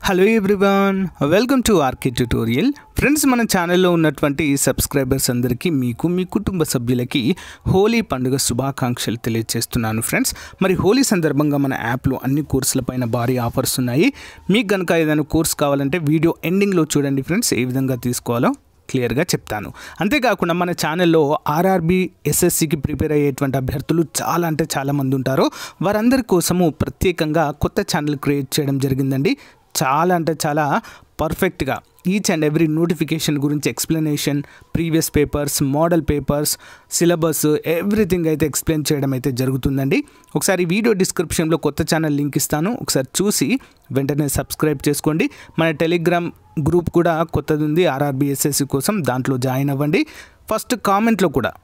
Hello everyone, welcome to RK tutorial. Friends, మన ఛానల్లో ఉన్నటువంటి సబ్స్క్రైబర్స్ అందరికీ మీకు మీ కుటుంబ సభ్యులకి హోలీ పండుగ శుభాకాంక్షలు తెలియజేస్తున్నాను. ఫ్రెండ్స్, మరి హోలీ సందర్భంగా మన యాప్లో అన్ని కోర్సులపైన భారీ ఆఫర్స్ ఉన్నాయి. మీకు కనుక ఏదైనా కోర్స్ కావాలంటే వీడియో ఎండింగ్లో చూడండి ఫ్రెండ్స్, ఏ విధంగా తీసుకోవాలో క్లియర్గా చెప్తాను. అంతేకాకుండా మన ఛానల్లో ఆర్ఆర్బీ ఎస్ఎస్సికి ప్రిపేర్ అయ్యేటువంటి అభ్యర్థులు చాలా మంది ఉంటారు. వారందరి కోసము ప్రత్యేకంగా కొత్త ఛానల్ క్రియేట్ చేయడం జరిగిందండి. చాలా పర్ఫెక్ట్గా ఈచ్ అండ్ ఎవ్రీ నోటిఫికేషన్ గురించి explanation, previous papers, model papers, syllabus, everything అయితే ఎక్స్ప్లెయిన్ చేయడం అయితే జరుగుతుందండి. ఒకసారి వీడియో డిస్క్రిప్షన్లో కొత్త ఛానల్ లింక్ ఇస్తాను, ఒకసారి చూసి వెంటనే సబ్స్క్రైబ్ చేసుకోండి. మన టెలిగ్రామ్ గ్రూప్ కూడా కొత్తది ఉంది ఆర్ఆర్బీ ఎస్ఎస్సి కోసం, దాంట్లో జాయిన్ అవ్వండి. ఫస్ట్ కామెంట్లో కూడా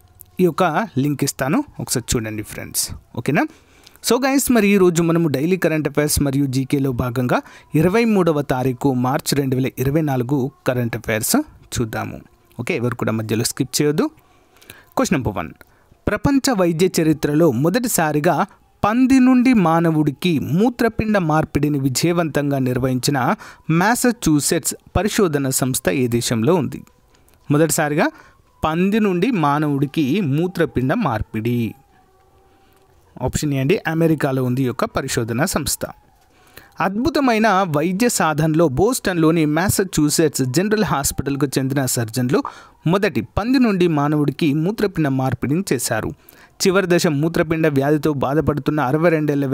ఈ యొక్క లింక్ ఇస్తాను, ఒకసారి చూడండి ఫ్రెండ్స్, ఓకేనా? సో గైస్, మరి ఈరోజు మనము డైలీ కరెంట్ అఫైర్స్ మరియు జీకేలో భాగంగా 23వ తారీఖు మార్చి 2024 కరెంట్ అఫైర్స్ చూద్దాము. ఓకే, ఎవరు కూడా మధ్యలో స్కిప్ చేయొద్దు. Question number 1. ప్రపంచ వైద్య చరిత్రలో మొదటిసారిగా పంది నుండి మానవుడికి మూత్రపిండ మార్పిడిని విజయవంతంగా నిర్వహించిన మ్యాసచ్యూసెట్స్ పరిశోధన సంస్థ ఏ దేశంలో ఉంది? మొదటిసారిగా పంది నుండి మానవుడికి మూత్రపిండ మార్పిడి. ఆప్షన్ ఏ అండి, అమెరికాలో ఉంది ఈ యొక్క పరిశోధన సంస్థ. అద్భుతమైన వైద్య సాధనలో బోస్టన్లోని మ్యాసచ్యూసెట్స్ జనరల్ హాస్పిటల్కు చెందిన సర్జన్లు మొదటి పంది నుండి మానవుడికి మూత్రపిండ మార్పిడిని చేశారు. చివరి దశ మూత్రపిండ వ్యాధితో బాధపడుతున్న 62 ఏళ్ల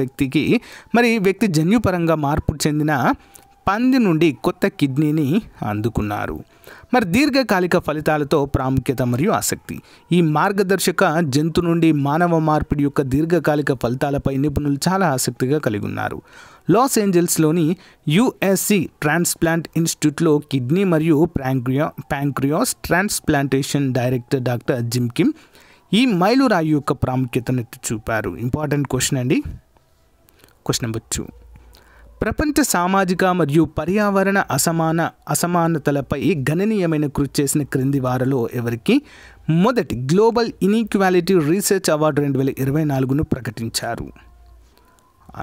వ్యక్తి జన్యుపరంగా మార్పు చెందిన పంది నుండి కొత్త కిడ్నీని అందుకున్నారు. మరి దీర్ఘకాలిక ఫలితాలతో ప్రాముఖ్యత మరియు ఆసక్తి. ఈ మార్గదర్శక జంతు నుండి మానవ మార్పిడి యొక్క దీర్ఘకాలిక ఫలితాలపై నిపుణులు చాలా ఆసక్తిగా కలిగి ఉన్నారు. లాస్ ఏంజల్స్లోని యుఎస్సి ట్రాన్స్ప్లాంట్ ఇన్స్టిట్యూట్లో కిడ్నీ మరియు pancreas transplantation director doctor gym Kim ఈ మైలురాయి యొక్క ప్రాముఖ్యతను ఎత్తి చూపారు. ఇంపార్టెంట్ క్వశ్చన్ అండి. Question number 2. ప్రపంచ సామాజిక మరియు పర్యావరణ అసమానతలపై గణనీయమైన కృషి చేసిన క్రింది వారిలో ఎవరికి మొదటి గ్లోబల్ ఇన్ఈక్వాలిటీ రీసెర్చ్ అవార్డు 2024ను ప్రకటించారు?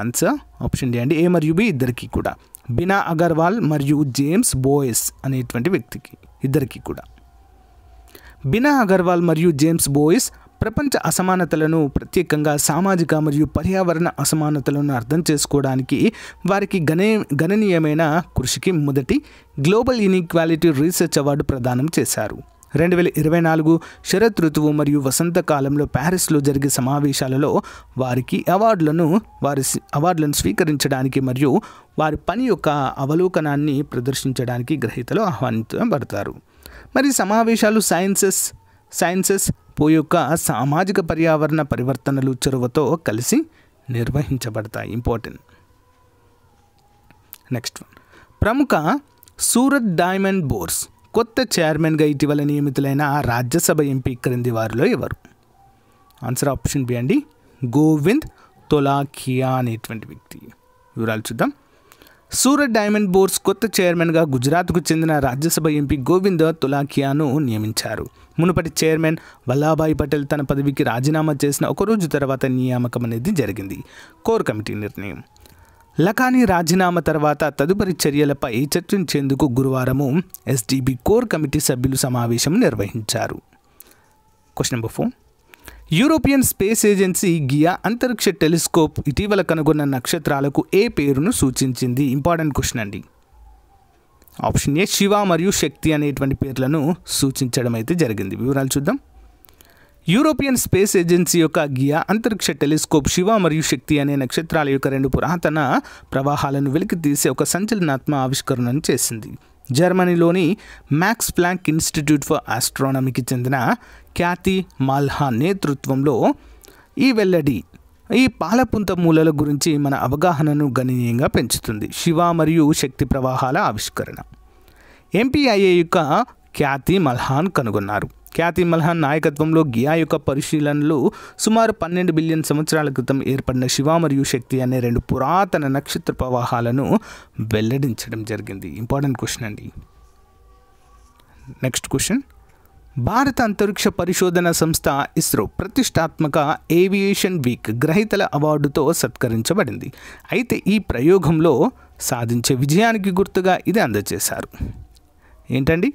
ఆన్సర్ ఆప్షన్ డి అండి, ఏ మరియు బి ఇద్దరికి కూడా. బినా అగర్వాల్ మరియు జేమ్స్ బోయెస్ అనేటువంటి వ్యక్తికి, ఇద్దరికి కూడా. బినా అగర్వాల్ మరియు జేమ్స్ బోయెస్ ప్రపంచ అసమానతలను, ప్రత్యేకంగా సామాజిక మరియు పర్యావరణ అసమానతలను అర్థం చేసుకోవడానికి వారికి గణనీయమైన కృషికి మొదటి గ్లోబల్ ఇన్ఈక్వాలిటీ రీసెర్చ్ అవార్డు ప్రదానం చేశారు. 2024 శరత్ ఋతువు మరియు వసంతకాలంలో ప్యారిస్లో జరిగే సమావేశాలలో వారికి అవార్డులను స్వీకరించడానికి మరియు వారి పని యొక్క అవలోకనాన్ని ప్రదర్శించడానికి గ్రహీతలు ఆహ్వానించబడతారు. మరి సమావేశాలు సైన్సెస్ యొక్క సామాజిక పర్యావరణ పరివర్తనలు చొరవతో కలిసి నిర్వహించబడతాయి. ఇంపార్టెంట్. Next one. ప్రముఖ సూరత్ డైమండ్ బోర్స్ కొత్త చైర్మన్గా ఇటీవల నియమితులైన రాజ్యసభ ఎంపీ క్రింది వారిలో ఎవరు? ఆన్సర్ ఆప్షన్ బి అండి, గోవింద్ తొలాఖియా అనేటువంటి వ్యక్తి. వివరాలు చూద్దాం. సూరత్ డైమండ్ బోర్స్ కొత్త చైర్మన్గా గుజరాత్కు చెందిన రాజ్యసభ ఎంపీ గోవింద్ తొలాఖియాను నియమించారు. మునుపటి చైర్మన్ వల్లభాయ్ పటేల్ తన పదవికి రాజీనామా చేసిన ఒకరోజు తర్వాత నియామకం అనేది జరిగింది. కోర్ కమిటీ నిర్ణయం. లఖానీ రాజీనామా తర్వాత తదుపరి చర్యలపై చర్చించేందుకు గురువారము ఎస్డిబి కోర్ కమిటీ సభ్యులు సమావేశం నిర్వహించారు. Question number 4. European space agency Gaia అంతరిక్ష టెలిస్కోప్ ఇటీవల కనుగొన్న నక్షత్రాలకు ఏ పేరును సూచించింది? ఇంపార్టెంట్ క్వశ్చన్ అండి. ఆప్షన్ ఏ శివ మరియు శక్తి అనేటువంటి పేర్లను సూచించడం అయితే జరిగింది. వివరాలు చూద్దాం. యూరోపియన్ స్పేస్ ఏజెన్సీ యొక్క గియా అంతరిక్ష టెలిస్కోప్ శివ మరియు శక్తి అనే నక్షత్రాల యొక్క 2 పురాతన ప్రవాహాలను వెలికితీసే ఒక సంచలనాత్మక ఆవిష్కరణను చేసింది. జర్మనీలోని మ్యాక్స్ ప్లాంక్ ఇన్స్టిట్యూట్ ఫర్ ఆస్ట్రానమీకి చెందిన క్యాథీ మాల్హాన్ నేతృత్వంలో ఈ వెల్లడి ఈ పాలపుంత మూలల గురించి మన అవగాహనను గణనీయంగా పెంచుతుంది. శివ మరియు శక్తి ప్రవాహాల ఆవిష్కరణ ఎంపీఐఏ యొక్క క్యాథీ మల్హాన్ కనుగొన్నారు. క్యాథీ మల్హాన్ నాయకత్వంలో గియా యొక్క పరిశీలనలు సుమారు 12 బిలియన్ సంవత్సరాల క్రితం ఏర్పడిన శివ మరియు శక్తి అనే 2 పురాతన నక్షత్ర ప్రవాహాలను వెల్లడించడం జరిగింది. ఇంపార్టెంట్ క్వశ్చన్ అండి. Next question. భారత అంతరిక్ష పరిశోధన సంస్థ ఇస్రో ప్రతిష్టాత్మక ఏవియేషన్ వీక్ గ్రహీతల అవార్డుతో సత్కరించబడింది. అయితే ఈ ప్రయోగంలో సాధించే విజయానికి గుర్తుగా ఇది అందజేశారు. ఏంటండి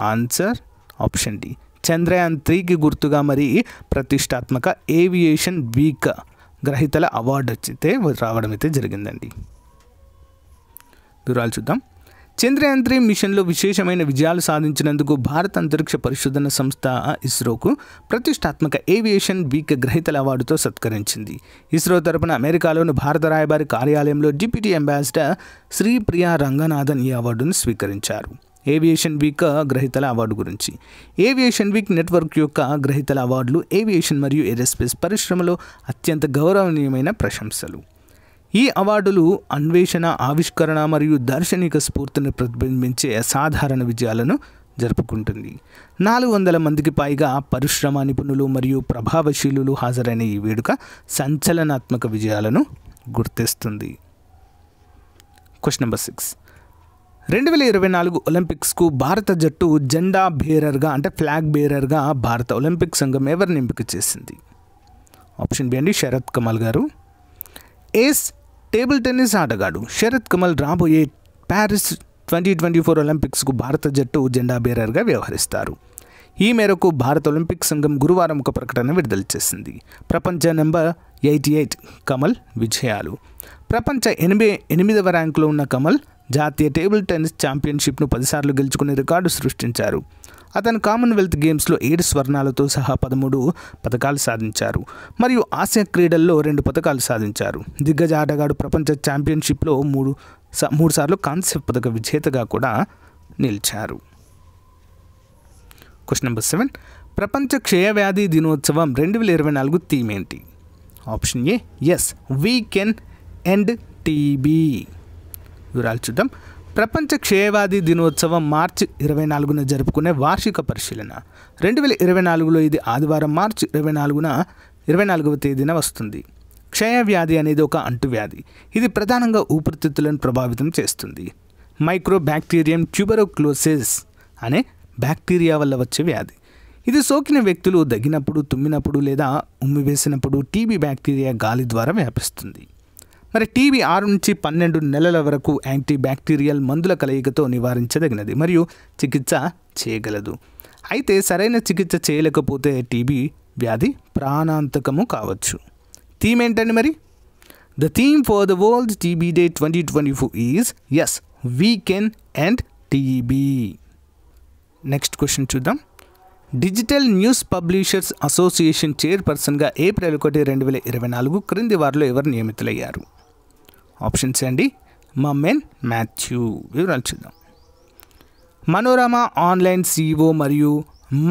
ఆన్సర్? ఆప్షన్ డి చంద్రయాన్ 3కి గుర్తుగా మరి ప్రతిష్టాత్మక ఏవియేషన్ వీక్ గ్రహీతల అవార్డు అయితే రావడం అయితే జరిగిందండి. వివరాలు చూద్దాం. చంద్రయాన్ 3 మిషన్లో విశేషమైన విజయాలు సాధించినందుకు భారత అంతరిక్ష పరిశోధన సంస్థ ఇస్రోకు ప్రతిష్టాత్మక ఏవియేషన్ వీక్ గ్రహీతల అవార్డుతో సత్కరించింది. ఇస్రో తరపున అమెరికాలోని భారత రాయబారి కార్యాలయంలో డిప్యూటీ అంబాసిడర్ శ్రీప్రియా రంగనాథన్ ఈ అవార్డును స్వీకరించారు. ఏవియేషన్ వీక్ గ్రహీతల అవార్డు గురించి. ఏవియేషన్ వీక్ నెట్వర్క్ యొక్క గ్రహీతల అవార్డులు ఏవియేషన్ మరియు ఏరోస్పేస్ పరిశ్రమలో అత్యంత గౌరవనీయమైన ప్రశంసలు. ఈ అవార్డులు అన్వేషణ, ఆవిష్కరణ మరియు దార్శనిక స్ఫూర్తిని ప్రతిబింబించే అసాధారణ విజయాలను జరుపుకుంటుంది. 400 మందికి పైగా పరిశ్రమ నిపుణులు మరియు ప్రభావశీలులు హాజరైన ఈ వేడుక సంచలనాత్మక విజయాలను గుర్తిస్తుంది. Question number 6. 2024 ఒలింపిక్స్కు భారత జట్టు జెండా బేరర్గా అంటే ఫ్లాగ్ బేరర్గా భారత ఒలింపిక్ సంఘం ఎవరిని ఎంపిక చేసింది? ఆప్షన్ బి అండి శరత్ కమల్ గారు. ఏస్ టేబుల్ టెన్నిస్ ఆటగాడు శరత్ కమల్ రాబోయే ప్యారిస్ 2024 ఒలింపిక్స్కు భారత జట్టు జెండా బేరర్గా వ్యవహరిస్తారు. ఈ మేరకు భారత ఒలింపిక్ సంఘం గురువారం ఒక ప్రకటన విడుదల చేసింది. ప్రపంచ నెంబర్ 88 కమల్ విజయాలు. ప్రపంచ 8వ ర్యాంకులో ఉన్న కమల్ జాతీయ టేబుల్ టెన్నిస్ ఛాంపియన్షిప్ను 10 సార్లు గెలుచుకునే రికార్డు సృష్టించారు. అతను కామన్వెల్త్ గేమ్స్లో 7 స్వర్ణాలతో సహా 13 పతకాలు సాధించారు మరియు ఆసియా క్రీడల్లో 2 పతకాలు సాధించారు. దిగ్గజ ఆటగాడు ప్రపంచ ఛాంపియన్షిప్లో 3 సార్లు కాంస్య పతక విజేతగా కూడా నిలిచారు. Question number 7. ప్రపంచ క్షయవ్యాధి దినోత్సవం 2024 థీమ్ ఏంటి? Option A S we can end TB. వివరాలు చూద్దాం. ప్రపంచ క్షయవ్యాధి దినోత్సవం మార్చి 24న జరుపుకునే వార్షిక పరిశీలన. 2024లో ఇది ఆదివారం మార్చి 24వ తేదీన వస్తుంది. క్షయవ్యాధి అనేది ఒక అంటువ్యాధి. ఇది ప్రధానంగా ఊపిరితిత్తులను ప్రభావితం చేస్తుంది. మైక్రోబ్యాక్టీరియం ట్యూబెరోక్లోసిస్ అనే బ్యాక్టీరియా వల్ల వచ్చే వ్యాధి. ఇది సోకిన వ్యక్తులు దగ్గినప్పుడు, తుమ్మినప్పుడు లేదా ఉమ్మివేసినప్పుడు టీబీ బ్యాక్టీరియా గాలి ద్వారా వ్యాపిస్తుంది. మరి టీబీ 6 నుంచి 12 నెలల వరకు యాంటీ బ్యాక్టీరియల్ మందుల కలయికతో నివారించదగినది మరియు చికిత్స చేయగలదు. అయితే సరైన చికిత్స చేయలేకపోతే టీబీ వ్యాధి ప్రాణాంతకము కావచ్చు. థీమ్ ఏంటండి మరి? The theme for the world TB day 2024 is yes we can end TB. Next question చూద్దాం. డిజిటల్ న్యూస్ పబ్లిషర్స్ అసోసియేషన్ చైర్పర్సన్గా ఏప్రిల్ 1, 2024 క్రింది వారిలో ఎవరు నియమితులయ్యారు? ఆప్షన్స్ అండి మమెన్ మాథ్యూ. వివరాలు చూద్దాం. మనోరమా ఆన్లైన్ CEO మరియు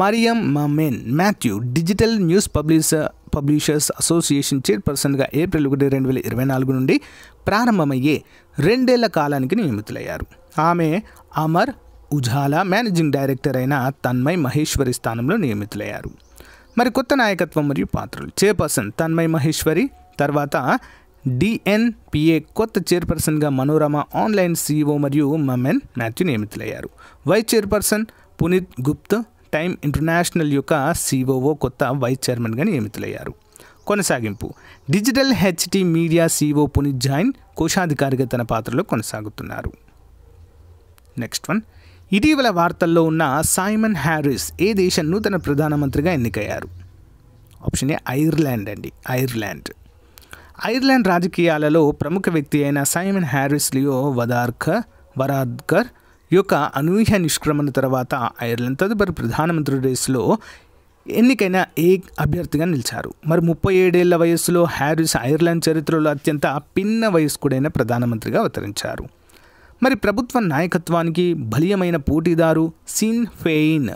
Mariam Mammen Mathew digital news publishers association చైర్పర్సన్గా ఏప్రిల్ 1, 2024 నుండి ప్రారంభమయ్యే 2 ఏళ్ల కాలానికి నియమితులయ్యారు. ఆమె అమర్ ఉజాలా మేనేజింగ్ డైరెక్టర్ అయిన తన్మయ్ మహేశ్వరి స్థానంలో నియమితులయ్యారు. మరి కొత్త నాయకత్వం మరియు పాత్రలు. చైర్పర్సన్ తన్మయ్ మహేశ్వరి, తర్వాత DNPA కొత్త చైర్పర్సన్గా మనోరమా ఆన్లైన్ CEO మరియు మమెన్ మాథ్యూ నియమితులయ్యారు. Vice chairperson Puneet Gupta time international యొక్క COO కొత్త వైస్ చైర్మన్గా నియమితులయ్యారు. కొనసాగింపు. Digital HT media CEO Puneet Jain కోశాధికారిగా తన పాత్రలో కొనసాగుతున్నారు. Next one. ఇటీవల వార్తల్లో ఉన్న సైమన్ హ్యారిస్ ఏ దేశ నూతన ప్రధానమంత్రిగా ఎన్నికయ్యారు? ఆప్షన్ ఏ ఐర్లాండ్ అండి. ఐర్లాండ్ రాజకీయాలలో ప్రముఖ వ్యక్తి అయిన సైమన్ హ్యారిస్ లియో వరాద్కర్ యొక్క అనూహ్య నిష్క్రమణ తర్వాత ఐర్లాండ్ తదుపరి ప్రధానమంత్రి రేసులో ఎన్నికైన అభ్యర్థిగా నిలిచారు. మరి 37 ఏళ్ల వయస్సులో హ్యారిస్ ఐర్లాండ్ చరిత్రలో అత్యంత పిన్న వయస్కుడైన ప్రధానమంత్రిగా అవతరించారు. మరి ప్రభుత్వ నాయకత్వానికి బలీయమైన పోటీదారు సిన్ ఫెయిన్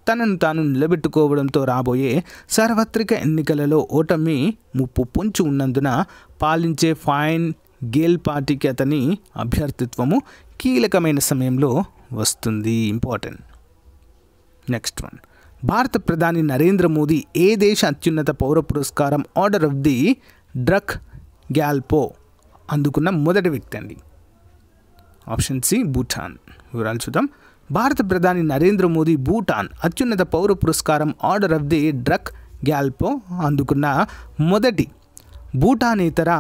తనను తాను నిలబెట్టుకోవడంతో రాబోయే సార్వత్రిక ఎన్నికలలో ఓటమి ముప్పు పొంచి ఉన్నందున పాలించే ఫైన్ గేల్ పార్టీకి అతని అభ్యర్థిత్వము కీలకమైన సమయంలో వస్తుంది. ఇంపార్టెంట్. Next one. భారత ప్రధాని నరేంద్ర మోదీ ఏ దేశ అత్యున్నత పౌర పురస్కారం order of the Druk Gyalpo అందుకున్న మొదటి వ్యక్తి అండి? Option C Bhutan. వివరాలు చూద్దాం. భారత ప్రధాని నరేంద్ర మోదీ భూటాన్ అత్యున్నత పౌర పురస్కారం order of the Druk Gyalpo అందుకున్న మొదటి భూటానేతర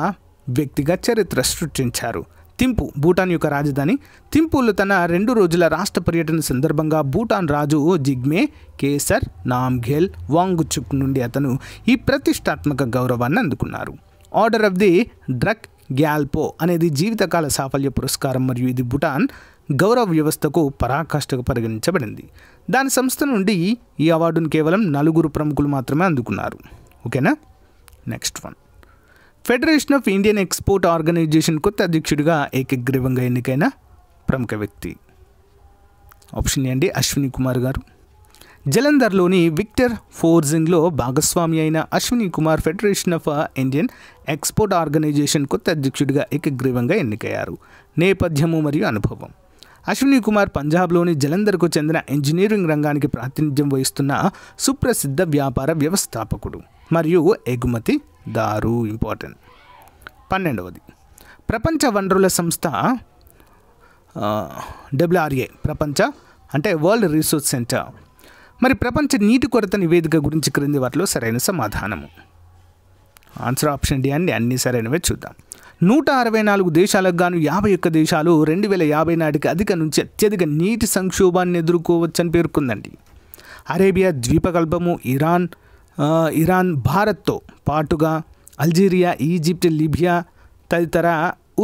వ్యక్తిగా చరిత్ర సృష్టించారు. థింపు భూటాన్ యొక్క రాజధాని. థింపులో తన 2 రోజుల రాష్ట్ర పర్యటన సందర్భంగా భూటాన్ రాజు జిగ్మే కేసర్ నామ్గేల్ వాంగ్చుక్ నుండి అతను ఈ ప్రతిష్టాత్మక గౌరవాన్ని అందుకున్నారు. Order of the Druk Gyalpo అనేది జీవితకాల సాఫల్య పురస్కారం మరియు ఇది భూటాన్ గౌరవ వ్యవస్థకు పరాకాష్ఠగా పరిగణించబడింది. దాని సంస్థ నుండి ఈ అవార్డును కేవలం 4 ప్రముఖులు మాత్రమే అందుకున్నారు. ఓకేనా. Next one, federation of Indian export organization కొత్త అధ్యక్షుడిగా ఏకగ్రీవంగా ఎన్నికైన ప్రముఖ వ్యక్తి. ఆప్షన్ ఏ అండి అశ్విని కుమార్ గారు. జలంధర్లోని విక్టర్ ఫోర్జింగ్లో భాగస్వామి అయిన Ashwini Kumar federation of Indian export organization కొత్త అధ్యక్షుడిగా ఏకగ్రీవంగా ఎన్నికయ్యారు. నేపథ్యము మరియు అనుభవం. అశ్విని కుమార్ పంజాబ్లోని జలంధర్కు చెందిన ఇంజనీరింగ్ రంగానికి ప్రాతినిధ్యం వహిస్తున్న సుప్రసిద్ధ వ్యాపార వ్యవస్థాపకుడు మరియు ఎగుమతిదారు. ఇంపార్టెంట్. 12వది, ప్రపంచ వనరుల సంస్థ WRA ప్రపంచ అంటే వరల్డ్ రిసోర్స్ సెంటర్ మరి ప్రపంచ నీటి కొరత నివేదిక గురించి క్రింది వాటిలో సరైన సమాధానము. ఆన్సర్ ఆప్షన్ డి అండి. అన్ని సరైనవే. చూద్దాం. 164 దేశాలకు గాను 51 దేశాలు 2050 నాటికి అధిక నుంచి అత్యధిక నీటి సంక్షోభాన్ని ఎదుర్కోవచ్చని పేర్కొందండి. అరేబియా ద్వీపకల్పము, ఇరాన్, భారత్తో పాటుగా అల్జీరియా, ఈజిప్ట్, లిబియా తదితర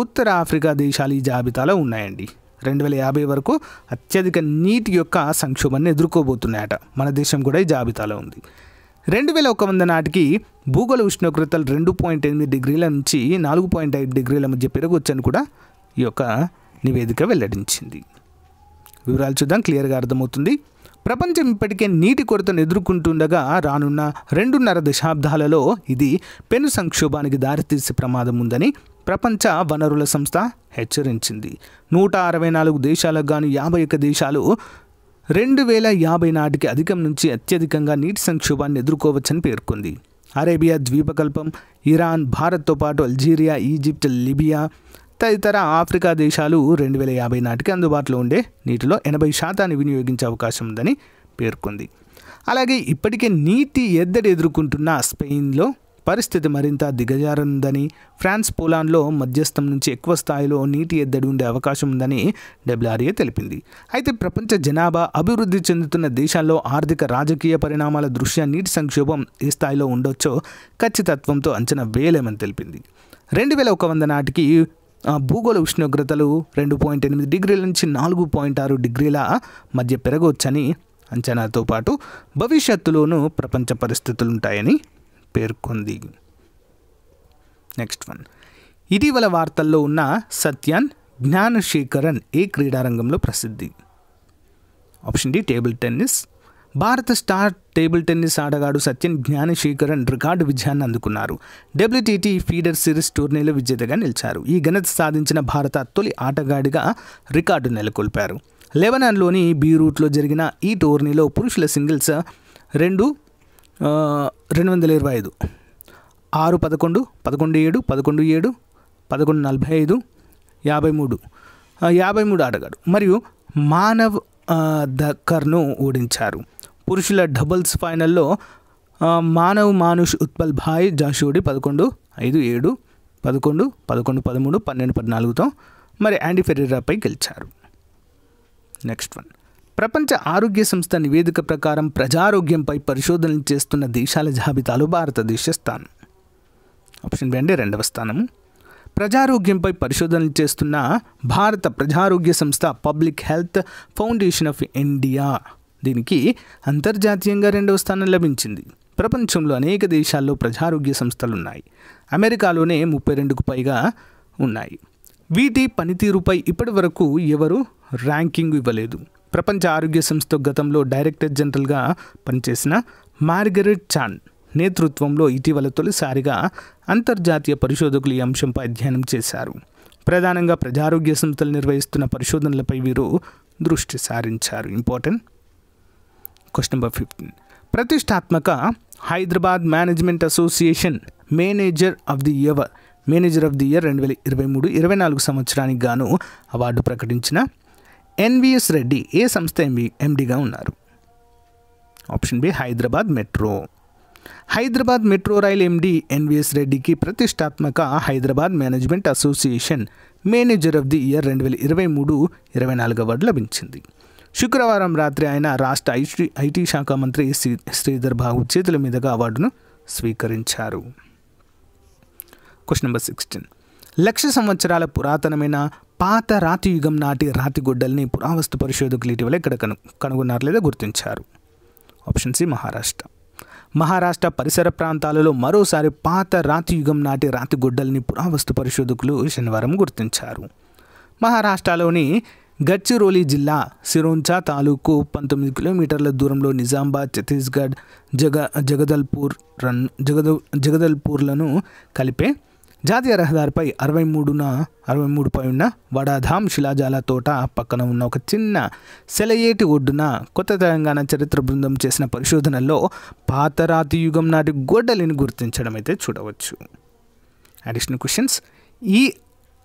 ఉత్తర ఆఫ్రికా దేశాలు ఈ జాబితాలో ఉన్నాయండి. 2050 వరకు అత్యధిక నీటి యొక్క సంక్షోభాన్ని ఎదుర్కోబోతున్నాయట. మన దేశం కూడా ఈ జాబితాలో ఉంది. 2100 నాటికి భూగోళ ఉష్ణోగ్రతలు 2.8 డిగ్రీల నుంచి 4.5 డిగ్రీల మధ్య పెరగొచ్చని కూడా ఈ యొక్క నివేదిక వెల్లడించింది. వివరాలు చూద్దాం, క్లియర్గా అర్థమవుతుంది. ప్రపంచం ఇప్పటికే నీటి కొరతను ఎదుర్కొంటుండగా రానున్న 2.5 దశాబ్దాలలో ఇది పెను సంక్షోభానికి దారితీసే ప్రమాదం ఉందని ప్రపంచ వనరుల సంస్థ హెచ్చరించింది. 164 దేశాలకు గాను 51 దేశాలు 2050 నాటికి అధికం నుంచి అత్యధికంగా నీటి సంక్షోభాన్ని ఎదుర్కోవచ్చని పేర్కొంది. అరేబియా ద్వీపకల్పం, ఇరాన్, భారత్తో పాటు అల్జీరియా, ఈజిప్ట్, లిబియా తదితర ఆఫ్రికా దేశాలు 2050 నాటికి అందుబాటులో ఉండే నీటిలో 80% వినియోగించే అవకాశం ఉందని పేర్కొంది. అలాగే ఇప్పటికే నీటి ఎద్దడి ఎదుర్కొంటున్న స్పెయిన్లో పరిస్థితి మరింత దిగజారుందని, ఫ్రాన్స్, పోలాండ్లో మధ్యస్థం నుంచి ఎక్కువ స్థాయిలో నీటి ఎద్దడి ఉండే అవకాశం ఉందని WRA తెలిపింది. అయితే ప్రపంచ జనాభా, అభివృద్ధి చెందుతున్న దేశాల్లో ఆర్థిక రాజకీయ పరిణామాల దృష్ట్యా నీటి సంక్షోభం ఏ స్థాయిలో ఉండొచ్చో ఖచ్చితత్వంతో అంచనా వేయలేమని తెలిపింది. 2100 నాటికి భూగోళ ఉష్ణోగ్రతలు 2.8 డిగ్రీల నుంచి 4.6 డిగ్రీల మధ్య పెరగవచ్చని అంచనాతో పాటు భవిష్యత్తులోనూ ప్రపంచ పరిస్థితులుంటాయని పేర్కొంది. నెక్స్ట్ వన్, ఇటీవల వార్తల్లో ఉన్న సత్యాన్ జ్ఞానశేఖరన్ ఏ క్రీడారంగంలో ప్రసిద్ధి? Option D table tennis. భారత స్టార్ టేబుల్ టెన్నిస్ ఆటగాడు సత్యన్ జ్ఞానశేఖరన్ రికార్డు విజయాన్ని అందుకున్నారు. WTT ఫీడర్ సిరీస్ టోర్నీలో విజేతగా నిలిచారు. ఈ ఘనత సాధించిన భారత తొలి ఆటగాడిగా రికార్డు నెలకొల్పారు. లెబనాన్లోని బీరూట్లో జరిగిన ఈ టోర్నీలో పురుషుల సింగిల్స్ 225 6-11 11-7 11-7 11-45 53 ఆటగాడు మరియు మానవ్ దక్కర్ను ఓడించారు. పురుషుల డబుల్స్ ఫైనల్లో మానుష్ ఉత్పల్ భాయ్ జాషోడి 11-5 7 11 11 13 12 14తో మరి యాండీ ఫెరెరాపై గెలిచారు. నెక్స్ట్ వన్, ప్రపంచ ఆరోగ్య సంస్థ నివేదిక ప్రకారం ప్రజారోగ్యంపై పరిశోధనలు చేస్తున్న దేశాల జాబితాలో భారతదేశ స్థానం. ఆప్షన్ బి అండి 2వ స్థానము. ప్రజారోగ్యంపై పరిశోధనలు చేస్తున్న భారత ప్రజారోగ్య సంస్థ public health foundation of India దీనికి అంతర్జాతీయంగా 2వ స్థానం లభించింది. ప్రపంచంలో అనేక దేశాల్లో ప్రజారోగ్య సంస్థలు ఉన్నాయి. అమెరికాలోనే 32కు పైగా ఉన్నాయి. వీటి పనితీరుపై ఇప్పటి వరకు ఎవరు ర్యాంకింగ్ ఇవ్వలేదు. ప్రపంచ ఆరోగ్య సంస్థ గతంలో డైరెక్టర్ జనరల్గా పనిచేసిన మార్గరెట్ చాన్ నేతృత్వంలో ఇటీవల తొలిసారిగా అంతర్జాతీయ పరిశోధకులు ఈ అంశంపై అధ్యయనం చేశారు. ప్రధానంగా ప్రజారోగ్య సంస్థలు నిర్వహిస్తున్న పరిశోధనలపై వీరు దృష్టి సారించారు. ఇంపార్టెంట్. క్వశ్చన్ నెంబర్ 15, ప్రతిష్టాత్మక Hyderabad management association manager of the year 2023-24 సంవత్సరానికి గాను అవార్డు ప్రకటించిన NVS రెడ్డి ఏ సంస్థ ఎండీగా ఉన్నారు? Option B Hyderabad metro. Hyderabad metro rail MD NVS రెడ్డికి ప్రతిష్టాత్మక Hyderabad management association manager of the year 2023-24 award లభించింది. శుక్రవారం రాత్రి ఆయన రాష్ట్ర ఐటీ శాఖ మంత్రి శ్రీధర్ బాబు చేతుల మీదుగా అవార్డును స్వీకరించారు. Question number 16. 1,00,000 సంవత్సరాల పురాతనమైన పాత రాతి యుగం నాటి రాతి గుడ్డల్ని పురావస్తు పరిశోధకులు ఇటీవల ఇక్కడ కనుగొన్నారు లేదా గుర్తించారు. ఆప్షన్ సి మహారాష్ట్ర పరిసర ప్రాంతాలలో మరోసారి పాత రాతి యుగం నాటి రాతి గుడ్డల్ని పురావస్తు పరిశోధకులు శనివారం గుర్తించారు. మహారాష్ట్రలోని గడ్చిరోలి జిల్లా సిరోంచా తాలూకు 19 కిలోమీటర్ల దూరంలో నిజామాబాద్, ఛత్తీస్గఢ్, జగదల్పూర్లను కలిపే జాతీయ రహదారిపై 63పై ఉన్న వడాధామ్ శిలాజాల తోట పక్కన ఉన్న ఒక చిన్న సెలయేటి ఒడ్డున కొత్త తెలంగాణ చరిత్ర బృందం చేసిన పరిశోధనల్లో పాత రాతి యుగం నాటి గొడ్డలిని గుర్తించడం అయితే చూడవచ్చు. Additional questions. ఈ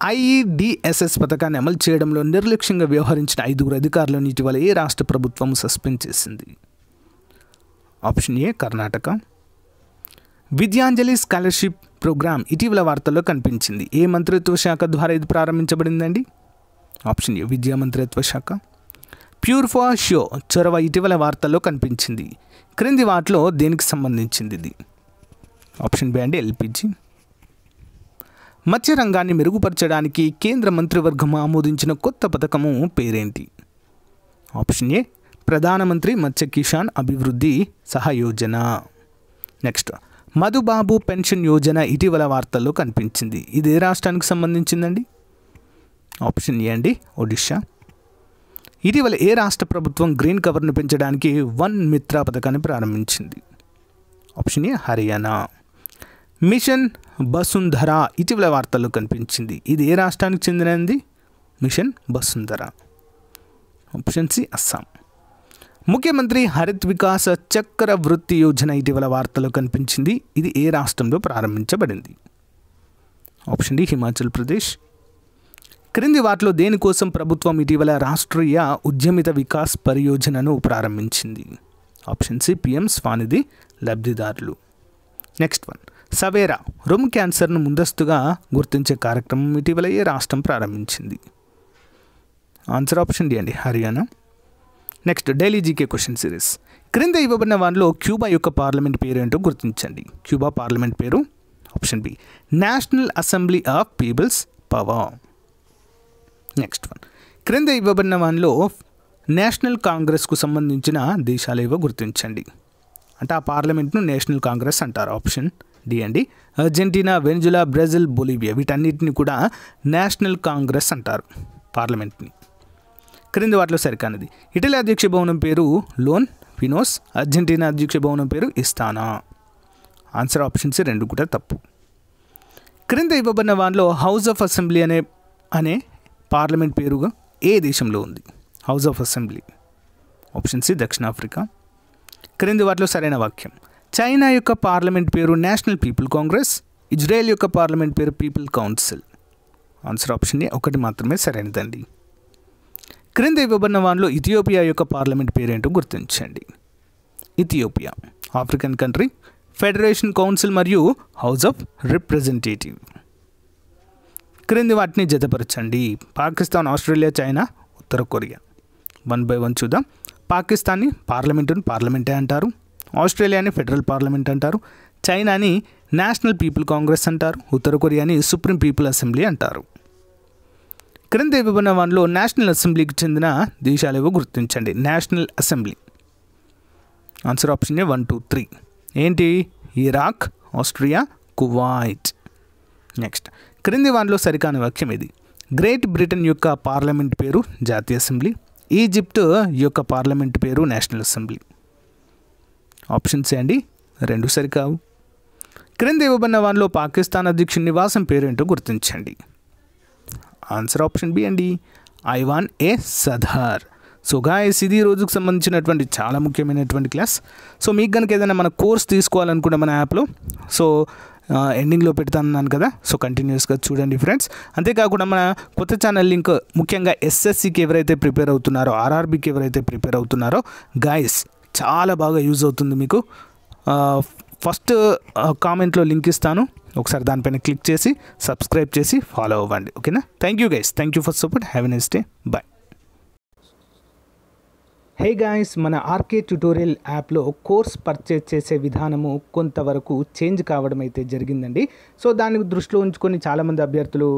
IEDSS పథకాన్ని అమలు చేయడంలో నిర్లక్ష్యంగా వ్యవహరించిన 5 అధికారులను ఇటీవల ఏ రాష్ట్ర ప్రభుత్వం సస్పెండ్ చేసింది? Option A Karnataka. Vidyanjali scholarship program ఇటీవల వార్తల్లో కనిపించింది. ఏ మంత్రిత్వ శాఖ ద్వారా ఇది ప్రారంభించబడిందండి? ఆప్షన్ ఏ విద్యా మంత్రిత్వ శాఖ. ప్యూర్ ఫర్ షో చొరవ ఇటీవల వార్తల్లో కనిపించింది. క్రింది వాటిలో దేనికి సంబంధించింది ఇది? ఆప్షన్ బి అండి LPG. మత్స్య రంగాన్ని మెరుగుపరచడానికి కేంద్ర మంత్రివర్గం ఆమోదించిన కొత్త పథకము పేరేంటి? ఆప్షన్ ఏ ప్రధానమంత్రి మత్స్య కిసాన్ అభివృద్ధి సహయోజన. నెక్స్ట్, మధుబాబు పెన్షన్ యోజన ఇటీవల వార్తల్లో కనిపించింది. ఇది ఏ రాష్ట్రానికి సంబంధించిందండి? ఆప్షన్ ఏ అండి ఒడిషా. ఇటీవల ఏ రాష్ట్ర ప్రభుత్వం గ్రీన్ కవర్ను పెంచడానికి వన్ మిత్ర పథకాన్ని ప్రారంభించింది? Option A Haryana. Mission Vasundhara ఇటీవల వార్తల్లో కనిపించింది. ఇది ఏ రాష్ట్రానికి చెందినది? Mission Vasundhara. Option C Assam. ముఖ్యమంత్రి హరిత్ వికాస్ చక్ర వృత్తి యోజన ఇటీవల వార్తల్లో కనిపించింది. ఇది ఏ రాష్ట్రంలో ప్రారంభించబడింది? Option D Himachal Pradesh. క్రింది వాటిలో దేనికోసం ప్రభుత్వం ఇటీవల రాష్ట్రీయ ఉద్యమిత వికాస్ పరియోజనను ప్రారంభించింది? ఆప్షన్ సి PM స్వానిధి లబ్ధిదారులు. నెక్స్ట్ వన్, సవేరా రొమ్ము క్యాన్సర్ను ముందస్తుగా గుర్తించే కార్యక్రమం ఇటీవల ఏ రాష్ట్రం ప్రారంభించింది? ఆన్సర్ ఆప్షన్ డి అండి Haryana. Next, daily GK question series. క్రింద ఇవ్వబడిన వాటిలో క్యూబా యొక్క పార్లమెంట్ పేరు ఏంటో గుర్తించండి. క్యూబా పార్లమెంట్ పేరు option B national assembly of people's power. Next one, క్రింద ఇవ్వబడిన వాటిలో నేషనల్ కాంగ్రెస్కు సంబంధించిన దేశాలు ఏవో గుర్తించండి. అంటే ఆ పార్లమెంట్ను నేషనల్ కాంగ్రెస్ అంటారు. ఆప్షన్ డి అండి అర్జెంటీనా, వెనిజులా, బ్రెజిల్, బొలివియా వీటన్నిటిని కూడా నేషనల్ కాంగ్రెస్ అంటారు పార్లమెంట్ని. క్రింది వాటిలో సరికానిది. ఇటలీ అధ్యక్ష భవనం పేరు లోన్ వినోస్, అర్జెంటీనా అధ్యక్ష భవనం పేరు ఇస్తానా. ఆన్సర్ ఆప్షన్ సి రెండు కూడా తప్పు. క్రింద ఇవ్వబడిన వాటిలో హౌస్ ఆఫ్ అసెంబ్లీ అనే పార్లమెంట్ పేరుగా ఏ దేశంలో ఉంది? House of assembly. Option C దక్షిణాఫ్రికా. క్రింది వాటిలో సరైన వాక్యం. చైనా యొక్క పార్లమెంట్ పేరు నేషనల్ పీపుల్ కాంగ్రెస్, ఇజ్రాయెల్ యొక్క పార్లమెంట్ పేరు people council. Answer option A ఒకటి మాత్రమే సరైనదండి. క్రింద ఇవ్వబడిన వాటిలో ఇథియోపియా యొక్క పార్లమెంట్ పేరేంటో గుర్తించండి. Ethiopia African country, federation council మరియు హౌస్ ఆఫ్ రిప్రజెంటేటివ్. క్రింది వాటిని జతపరచండి. పాకిస్తాన్, ఆస్ట్రేలియా, చైనా, ఉత్తర కొరియా. 1 by 1 చూద్దాం. పాకిస్తాన్ని పార్లమెంటే అంటారు, ఆస్ట్రేలియాని ఫెడరల్ పార్లమెంట్ అంటారు, చైనాని నేషనల్ పీపుల్ కాంగ్రెస్ అంటారు, ఉత్తర కొరియాని సుప్రీం పీపుల్ అసెంబ్లీ అంటారు. క్రింద ఇవ్వబడిన వాటిలో నేషనల్ అసెంబ్లీకి చెందిన దేశాలు ఏవో గుర్తించండి. National assembly. ఆన్సర్ ఆప్షన్ ఏ 1, 2, 3. ఏంటి? Iraq, Austria, Kuwait. నెక్స్ట్, క్రింది వాటిలో సరికాని వాక్యం ఇది. గ్రేట్ బ్రిటన్ యొక్క పార్లమెంట్ పేరు జాతీయ అసెంబ్లీ, ఈజిప్ట్ యొక్క పార్లమెంట్ పేరు నేషనల్ అసెంబ్లీ. ఆప్షన్ సి అండి రెండు సరికావు. క్రింద ఇవ్వబడిన వాటిలో పాకిస్తాన్ అధ్యక్షుడి నివాసం పేరేంటో గుర్తించండి. ఆన్సర్ ఆప్షన్ బి అండి ఐవాన్ ఏ సదర్. సో గాయస్, ఇది రోజుకు సంబంధించినటువంటి చాలా ముఖ్యమైనటువంటి క్లాస్. సో మీకు కనుక ఏదైనా మన కోర్స్ తీసుకోవాలనుకుంటే మన యాప్లో సో ఎండింగ్లో పెడతానన్నాను కదా, సో కంటిన్యూస్గా చూడండి ఫ్రెండ్స్. అంతేకాకుండా మన కొత్త ఛానల్ లింక్ ముఖ్యంగా SSCకి ఎవరైతే ప్రిపేర్ అవుతున్నారో, RRBకి ఎవరైతే ప్రిపేర్ అవుతున్నారో గాయస్ చాలా బాగా యూజ్ అవుతుంది మీకు. ఫస్ట్ కామెంట్లో లింక్ ఇస్తాను, ఒకసారి దానిపైన క్లిక్ చేసి సబ్స్క్రైబ్ చేసి ఫాలో అవ్వండి. ఓకేనా? Thank you guys, thank you for support. Have a nice day. Bye. Hey guys, మన ఆర్కే ట్యుటోరియల్ యాప్లో కోర్స్ పర్చేజ్ చేసే విధానము కొంతవరకు చేంజ్ కావడం అయితే జరిగిందండి. సో దాన్ని దృష్టిలో ఉంచుకొని చాలామంది అభ్యర్థులు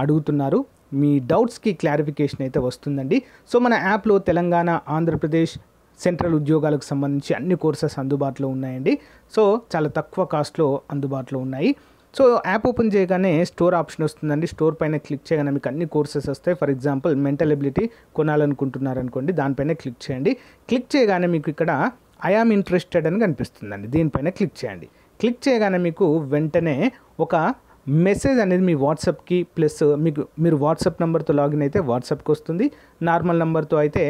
అడుగుతున్నారు. మీ డౌట్స్కి క్లారిఫికేషన్ అయితే వస్తుందండి. సో మన యాప్లో తెలంగాణ, ఆంధ్రప్రదేశ్, సెంట్రల్ ఉద్యోగాలకు సంబంధించి అన్ని కోర్సెస్ అందుబాటులో ఉన్నాయండి. సో చాలా తక్కువ కాస్ట్లో అందుబాటులో ఉన్నాయి. సో యాప్ ఓపెన్ చేయగానే స్టోర్ ఆప్షన్ వస్తుందండి. స్టోర్ పైన క్లిక్ చేయగానే మీకు అన్ని కోర్సెస్ వస్తాయి. ఫర్ ఎగ్జాంపుల్ మెంటల్ ఎబిలిటీ కొనాలనుకుంటున్నారు అనుకోండి, దానిపైన క్లిక్ చేయండి. క్లిక్ చేయగానే మీకు ఇక్కడ ఐ ఆమ్ ఇంట్రెస్టెడ్ అని కనిపిస్తుందండి. దీనిపైన క్లిక్ చేయండి. క్లిక్ చేయగానే మీకు వెంటనే ఒక మెసేజ్ అనేది మీ వాట్సాప్కి, ప్లస్ మీరు వాట్సాప్ నెంబర్తో లాగిన్ అయితే వాట్సాప్కి వస్తుంది. నార్మల్ నెంబర్తో అయితే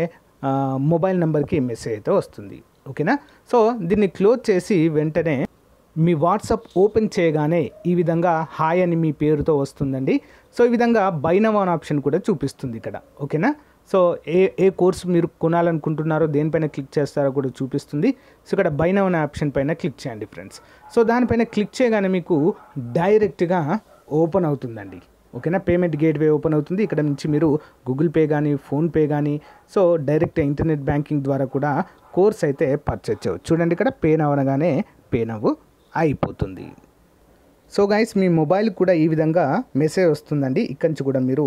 మొబైల్ నెంబర్కి మెసేజ్ అయితే వస్తుంది. ఓకేనా? సో దీన్ని క్లోజ్ చేసి వెంటనే మీ వాట్సాప్ ఓపెన్ చేయగానే ఈ విధంగా హాయ్ అని మీ పేరుతో వస్తుందండి. సో ఈ విధంగా బై నౌ అనే ఆప్షన్ కూడా చూపిస్తుంది ఇక్కడ. ఓకేనా? సో ఏ కోర్సు మీరు కొనాలనుకుంటున్నారో, దేనిపైన క్లిక్ చేస్తారో కూడా చూపిస్తుంది. సో ఇక్కడ బై నౌ అనే ఆప్షన్ పైన క్లిక్ చేయండి ఫ్రెండ్స్. సో దానిపైన క్లిక్ చేయగానే మీకు డైరెక్ట్గా ఓపెన్ అవుతుందండి. ఓకేనా? పేమెంట్ గేట్వే ఓపెన్ అవుతుంది. ఇక్కడ నుంచి మీరు గూగుల్ పే కానీ, ఫోన్పే కానీ, సో డైరెక్ట్ ఇంటర్నెట్ బ్యాంకింగ్ ద్వారా కూడా కోర్స్ అయితే పర్చేజ్ చేయవచ్చు. చూడండి, ఇక్కడ పే నౌ అనగానే పే నౌ అయిపోతుంది. సో గైస్, మీ మొబైల్ కూడా ఈ విధంగా మెసేజ్ వస్తుందండి. ఇక్కడి నుంచి కూడా మీరు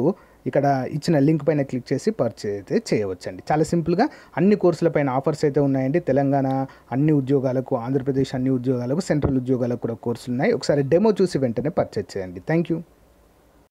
ఇక్కడ ఇచ్చిన లింక్ పైన క్లిక్ చేసి పర్చేజ్ అయితే చేయవచ్చండి. చాలా సింపుల్గా అన్ని కోర్సుల పైన ఆఫర్స్ అయితే ఉన్నాయండి. తెలంగాణ అన్ని ఉద్యోగాలకు, ఆంధ్రప్రదేశ్ అన్ని ఉద్యోగాలకు, సెంట్రల్ ఉద్యోగాలకు కూడా కోర్సులు ఉన్నాయి. ఒకసారి డెమో చూసి వెంటనే పర్చేజ్ చేయండి. Thank you.